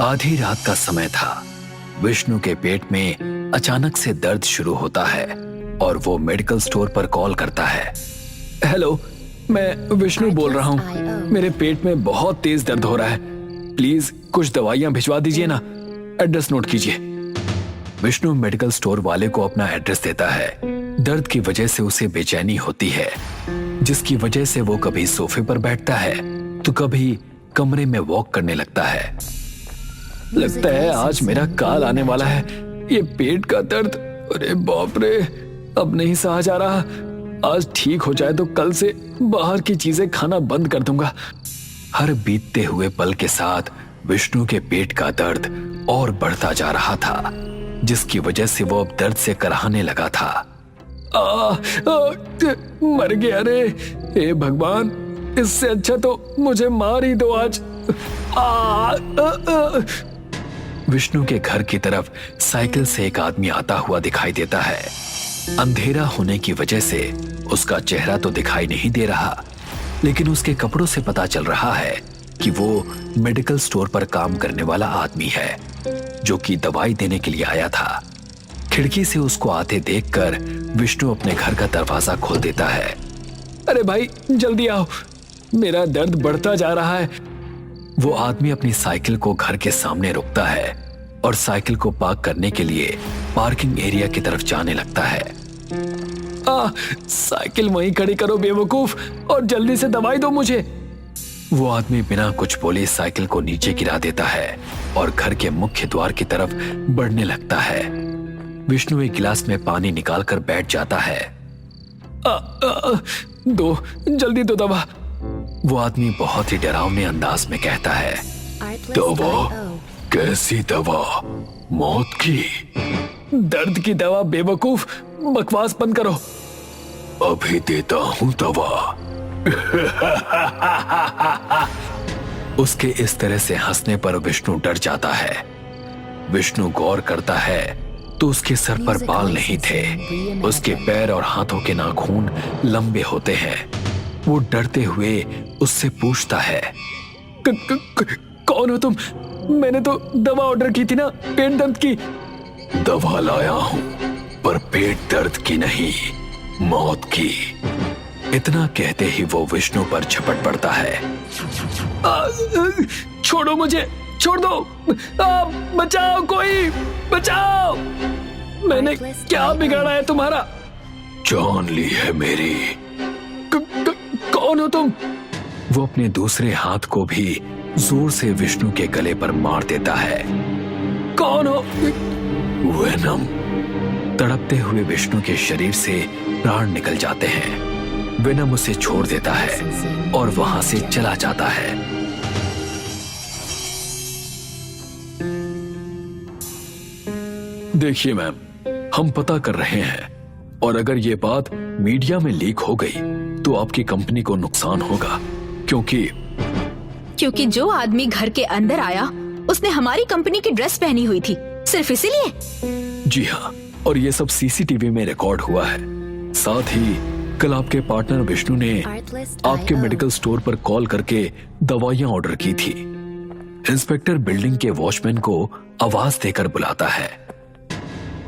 आधी रात का समय था। विष्णु के पेट में अचानक से दर्द शुरू होता है और वो मेडिकल स्टोर पर कॉल करता है। हेलो, मैं विष्णु बोल रहा हूँ। मेरे पेट में बहुत तेज दर्द हो रहा है। प्लीज कुछ दवाइयाँ भिजवा दीजिए ना। एड्रेस नोट कीजिए। विष्णु मेडिकल स्टोर वाले को अपना एड्रेस देता है। दर्द की वजह से उसे बेचैनी होती है, जिसकी वजह से वो कभी सोफे पर बैठता है तो कभी कमरे में वॉक करने लगता है। लगता है आज मेरा काल आने वाला है। ये पेट का दर्द, अरे बाप रे, अब नहीं सहा जा रहा। आज ठीक हो जाए तो कल से बाहर की चीजें खाना बंद कर दूंगा। हर बीतते हुए पल के साथ विष्णु के पेट का दर्द और बढ़ता जा रहा था, जिसकी वजह से वो अब दर्द से कराहने लगा था। मर गया रे। हे भगवान, इससे अच्छा तो मुझे मार ही दो आज। विष्णु के घर की तरफ साइकिल से एक आदमी आता हुआ दिखाई देता है। अंधेरा होने की वजह से उसका चेहरा तो दिखाई नहीं दे रहा, लेकिन उसके कपड़ों से पता चल रहा है कि वो मेडिकल स्टोर पर काम करने वाला आदमी है, जो कि दवाई देने के लिए आया था। खिड़की से उसको आते देखकर विष्णु अपने घर का दरवाजा खोल देता है। अरे भाई, जल्दी आओ, मेरा दर्द बढ़ता जा रहा है। वो आदमी अपनी साइकिल को घर के सामने रोकता है और साइकिल को पार्क करने के लिए पार्किंग एरिया की तरफ जाने लगता है। साइकिल वहीं खड़ी करो बेवकूफ, और जल्दी से दवाई दो मुझे। वो आदमी बिना कुछ बोले साइकिल को नीचे गिरा देता है और घर के मुख्य द्वार की तरफ बढ़ने लगता है। विष्णु एक गिलास में पानी निकालकर बैठ जाता है। दो, जल्दी दो दवा। वो आदमी बहुत ही डरावने अंदाज में कहता है। दवा? कैसी दवा? मौत की? दर्द की दवा बेवकूफ, बकवास बंद करो। अभी देता हूं दवा। उसके इस तरह से हंसने पर विष्णु डर जाता है। विष्णु गौर करता है तो उसके सर पर बाल नहीं थे। उसके पैर और हाथों के नाखून लंबे होते हैं। वो डरते हुए उससे पूछता है, कौन हो तुम? मैंने तो दवा ऑर्डर की थी ना, पेट दर्द की। दवा लाया हूं, पर पेट दर्द की नहीं, मौत की। इतना कहते ही वो विष्णु पर झपट पड़ता है। छोड़ो मुझे, छोड़ दो। बचाओ, कोई बचाओ। मैंने क्या बिगाड़ा है तुम्हारा? जान ली है मेरी। कौन हो तुम? वो अपने दूसरे हाथ को भी जोर से विष्णु के गले पर मार देता है। कौन हो? वेनम। तड़पते हुए विष्णु के शरीर से प्राण निकल जाते हैं। वेनम उसे छोड़ देता है और वहां से चला जाता है। देखिए मैम, हम पता कर रहे हैं, और अगर ये बात मीडिया में लीक हो गई तो आपकी कंपनी को नुकसान होगा, क्योंकि जो आदमी घर के अंदर आया उसने हमारी कंपनी की ड्रेस पहनी हुई थी, सिर्फ इसीलिए। जी हाँ, और ये सब सीसीटीवी में रिकॉर्ड हुआ है। साथ ही कल आपके पार्टनर विष्णु ने आपके मेडिकल स्टोर पर कॉल करके दवाइयां ऑर्डर की थी। इंस्पेक्टर बिल्डिंग के वॉचमैन को आवाज देकर बुलाता है।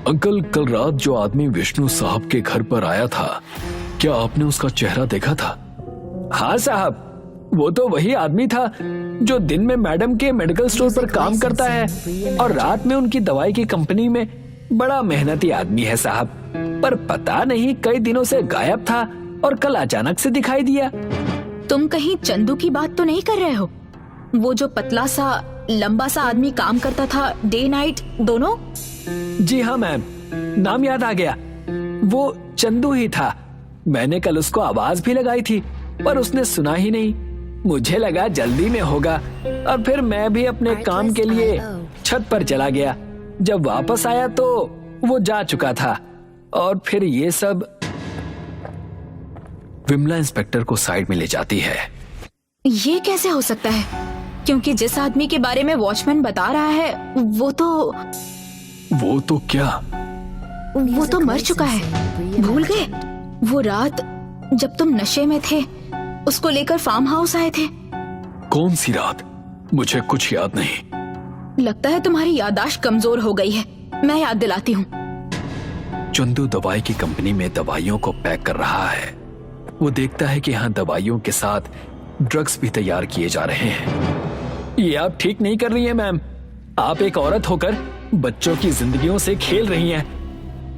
अंकल, कल रात जो आदमी विष्णु साहब के घर पर आया था, क्या आपने उसका चेहरा देखा था? हाँ साहब, वो तो वही आदमी था जो दिन में मैडम के मेडिकल स्टोर पर काम करता है और रात में उनकी दवाई की कंपनी में। बड़ा मेहनती आदमी है साहब, पर पता नहीं कई दिनों से गायब था और कल अचानक से दिखाई दिया। तुम कहीं चंदू की बात तो नहीं कर रहे हो? वो जो पतला सा लंबा सा आदमी काम करता था, डे नाइट दोनों? जी हाँ मैम, नाम याद आ गया। वो चंदू ही था। मैंने कल उसको आवाज भी लगाई थी, पर उसने सुना ही नहीं। मुझे लगा जल्दी में होगा, और फिर मैं भी अपने काम के लिए छत पर चला गया। जब वापस आया तो वो जा चुका था, और फिर ये सब। विमला इंस्पेक्टर को साइड में ले जाती है। ये कैसे हो सकता है? क्योंकि जिस आदमी के बारे में वॉचमैन बता रहा है वो तो क्या? वो तो मर चुका है। भूल गए? वो रात जब तुम नशे में थे, उसको लेकर फार्म हाउस आए थे। कौन सी रात? मुझे कुछ याद नहीं। लगता है तुम्हारी याददाश्त कमजोर हो गई है। मैं याद दिलाती हूँ। चंदू दवाई की कंपनी में दवाइयों को पैक कर रहा है। वो देखता है कि यहाँ दवाइयों के साथ ड्रग्स भी तैयार किए जा रहे हैं। ये आप ठीक नहीं कर रही हैं मैम। आप एक औरत होकर बच्चों की जिंदगियों से खेल रही हैं।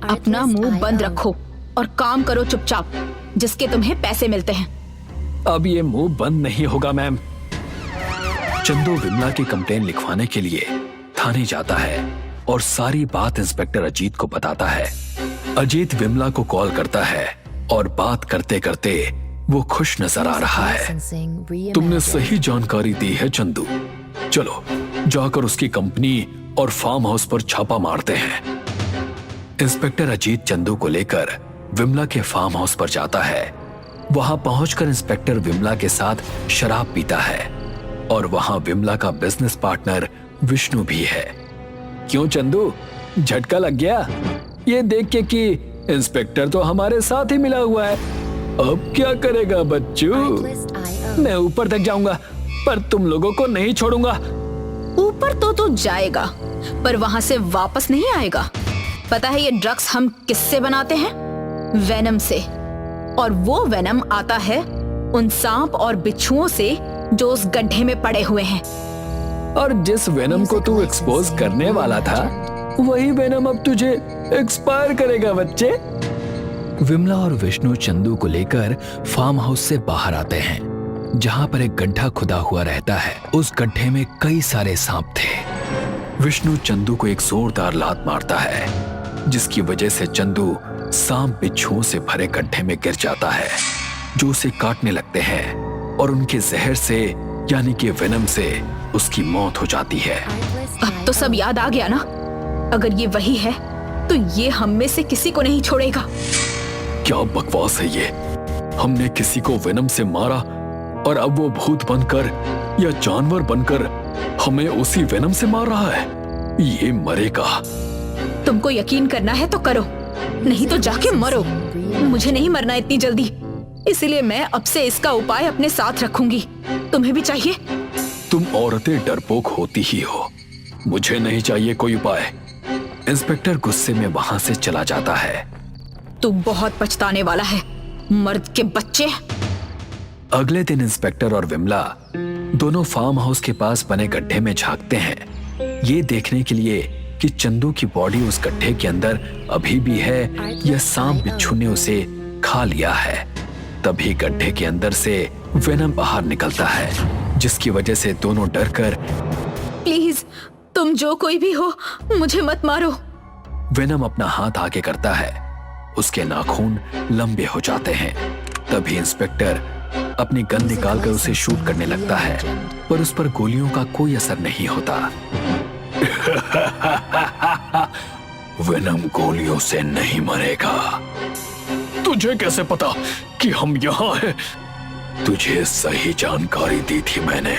अपना मुंह बंद रखो और काम करो चुपचाप, जिसके तुम्हें पैसे मिलते हैं। अब ये मुंह बंद नहीं होगा मैम। चंदू विमला की कंप्लेन लिखवाने के लिए थाने जाता है और सारी बात इंस्पेक्टर अजीत को बताता है। अजीत विमला को कॉल करता है और बात करते करते वो खुश नजर आ रहा है। तुमने सही जानकारी दी है चंदू। चलो जाकर उसकी कंपनी और फार्म हाउस पर छापा मारते हैं। इंस्पेक्टर अजीत चंदू को लेकर विमला के फार्म हाउस पर जाता है। वहां पहुंचकर इंस्पेक्टर विमला के साथ शराब पीता है और वहां विमला का बिजनेस पार्टनर विष्णु भी है। क्यों चंदू, झटका लग गया ये देख के कि इंस्पेक्टर तो हमारे साथ ही मिला हुआ है। अब क्या करेगा बच्चू? मैं ऊपर तक जाऊंगा पर तुम लोगों को नहीं छोड़ूंगा। ऊपर तो जाएगा पर वहां से वापस नहीं आएगा। पता है ये ड्रग्स हम किससे बनाते हैं? वेनम से। और वो वेनम आता है उन सांप और बिच्छुओं से जो उस गड्ढे में पड़े हुए हैं। और जिस वेनम को तू एक्सपोज करने वाला था वही वेनम अब तुझे एक्सपायर करेगा बच्चे। विमला और विष्णु चंदू को लेकर फार्म हाउस से बाहर आते हैं, जहां पर एक गड्ढा खुदा हुआ रहता है। उस गड्ढे में कई सारे सांप थे। विष्णु चंदू को एक जोरदार लात मारता है, जिसकी वजह से चंदू सांप बिच्छुओं से भरे गड्ढे में गिर जाता है, जो उसे काटने लगते हैं और उनके जहर से यानी कि वेनम से उसकी मौत हो जाती है। अब तो सब याद आ गया ना? अगर ये वही है तो ये हम में से किसी को नहीं छोड़ेगा। क्या बकवास है ये? हमने किसी को वेनम से मारा और अब वो भूत बनकर या जानवर बनकर हमें उसी वेनम से मार रहा है। ये मरेगा। तुमको यकीन करना है तो करो, नहीं तो जाके मरो। मुझे नहीं मरना इतनी जल्दी, इसीलिए मैं अब से इसका उपाय अपने साथ रखूंगी। तुम्हें भी चाहिए? तुम औरतें डरपोक होती ही हो। मुझे नहीं चाहिए कोई उपाय। इंस्पेक्टर गुस्से में वहां से चला जाता है। तू बहुत पछताने वाला है, मर्द के बच्चे। अगले दिन इंस्पेक्टर और विमला दोनों फार्म हाउस के पास बने गड्ढे में झांकते हैं, ये देखने के लिए कि चंदू की बॉडी उस गड्ढे के अंदर अभी भी है या सांप बिच्छू ने उसे खा लिया है। तभी गड्ढे के अंदर से वेनम बाहर निकलता है, जिसकी वजह से दोनों डरकर, प्लीज तुम जो कोई भी हो मुझे मत मारो। वेनम अपना हाथ आगे करता है। उसके नाखून लंबे हो जाते हैं। तभी इंस्पेक्टर अपनी गन निकालकर उसे शूट करने लगता है, पर उस पर गोलियों का कोई असर नहीं होता। वेनम गोलियों से नहीं मरेगा। तुझे कैसे पता कि हम यहाँ हैं? तुझे सही जानकारी दी थी मैंने,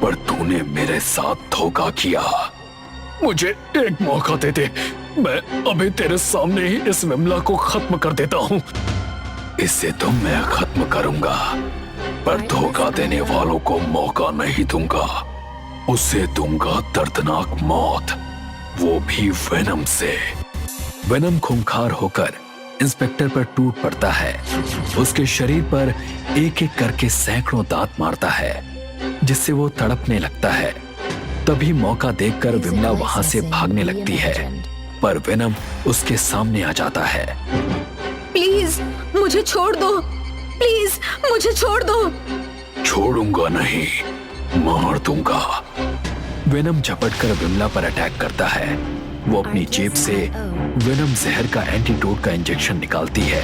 पर तूने मेरे साथ धोखा किया। मुझे एक मौका दे दे, मैं अभी तेरे सामने ही इस विमला को खत्म कर देता हूँ। इसे तो मैं खत्म करूंगा, पर धोखा देने वालों को मौका नहीं दूंगा। उसे दूंगा दर्दनाक मौत, वो भी वेनम से। वेनम खूंखार होकर इंस्पेक्टर पर टूट पड़ता है। उसके शरीर पर एक एक करके सैकड़ों दांत मारता है, जिससे वो तड़पने लगता है। तभी मौका देखकर विमला वहां से भागने लगती है, पर वेनम उसके सामने आ जाता है। प्लीज मुझे छोड़ दो, प्लीज मुझे छोड़ दो। छोड़ूंगा नहीं, मार दूंगा। वेनम झपटकर विमला पर अटैक करता है। वो अपनी जेब से वेनम जहर का एंटीडोट का इंजेक्शन निकालती है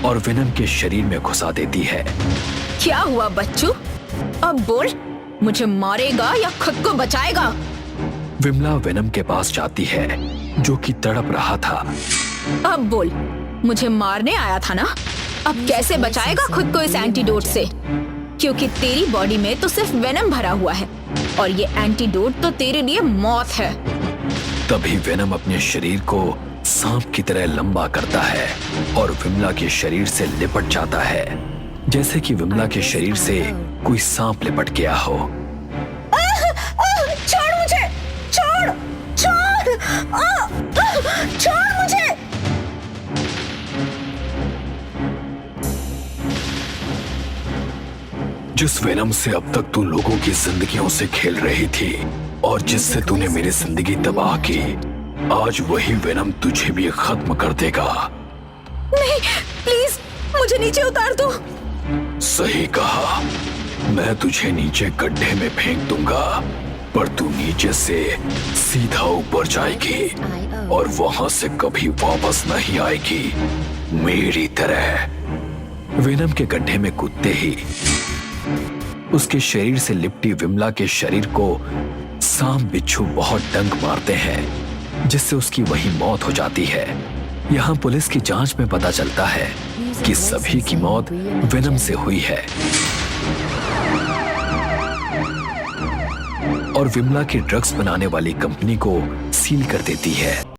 और वेनम के शरीर में घुसा देती है। क्या हुआ बच्चू? अब बोल, मुझे मारेगा या खुद को बचाएगा? विमला वेनम के पास जाती है, जो कि तड़प रहा था। अब बोल, मुझे मारने आया था ना? अब कैसे बचाएगा खुद को इस एंटीडोट से? क्योंकि तेरी बॉडी में तो सिर्फ वेनम भरा हुआ है और ये एंटीडोट तो तेरे लिए मौत है। तभी वेनम अपने शरीर को सांप की तरह लंबा करता है और विमला के शरीर से लिपट जाता है, जैसे कि विमला के शरीर से कोई सांप लिपट गया हो। छोड़ मुझे, छोड़। जिस वेनम से अब तक तू लोगों की जिंदगियों से खेल रही थी और जिससे तूने मेरी जिंदगी तबाह की, आज वही वेनम तुझे भी खत्म कर देगा। नहीं, प्लीज मुझे नीचे उतार दो। सही कहा, मैं तुझे नीचे गड्ढे में फेंक दूंगा, पर तू नीचे से सीधा ऊपर जाएगी और वहां से कभी वापस नहीं आएगी, मेरी तरह। वेनम के गड्ढे में कूदते ही उसके शरीर से लिपटी विमला के शरीर को सांप बिच्छू बहुत डंक मारते हैं, जिससे उसकी वही मौत हो जाती है। यहाँ पुलिस की जांच में पता चलता है कि सभी की मौत वेनम से हुई है और विमला की ड्रग्स बनाने वाली कंपनी को सील कर देती है।